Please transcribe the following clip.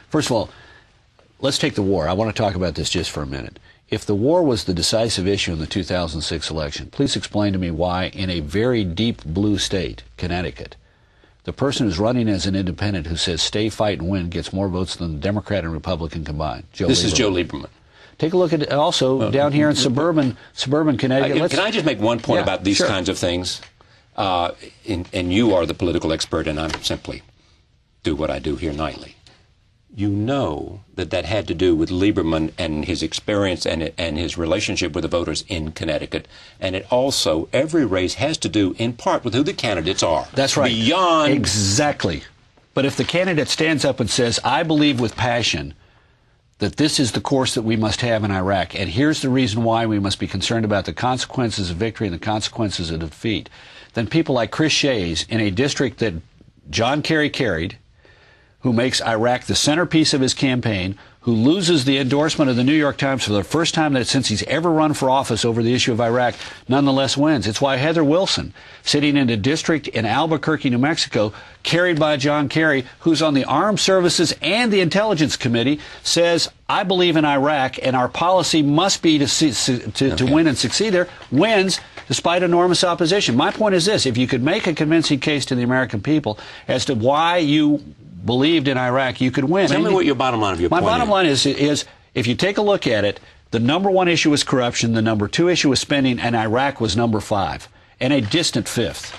First of all, let's take the war. I want to talk about this just for a minute. If the war was the decisive issue in the 2006 election, please explain to me why in a very deep blue state, Connecticut, the person who's running as an independent who says stay, fight, and win gets more votes than the Democrat and Republican combined. This is Joe Lieberman. Take a look at also down here in suburban Connecticut. Can I just make one point about these kinds of things? And you are the political expert, and I'm simply do what I do here nightly. You know that had to do with Lieberman and his experience and his relationship with the voters in Connecticut. And it also, every race has to do in part with who the candidates are. That's right. Beyond... Exactly. But if the candidate stands up and says, I believe with passion that this is the course that we must have in Iraq, and here's the reason why we must be concerned about the consequences of victory and the consequences of defeat, then people like Chris Shays in a district that John Kerry carried, who makes Iraq the centerpiece of his campaign, who loses the endorsement of the New York Times for the first time since he's ever run for office over the issue of Iraq, nonetheless wins. It's why Heather Wilson, sitting in a district in Albuquerque, New Mexico, carried by John Kerry, who's on the Armed Services and the Intelligence Committee, says, I believe in Iraq, and our policy must be to win and succeed there, wins despite enormous opposition. My point is this: if you could make a convincing case to the American people as to why you believed in Iraq, you could win. Tell me what your bottom line of your point is. My bottom line is if you take a look at it, the #1 issue is corruption, the #2 issue is spending, and Iraq was #5, and a distant 5th.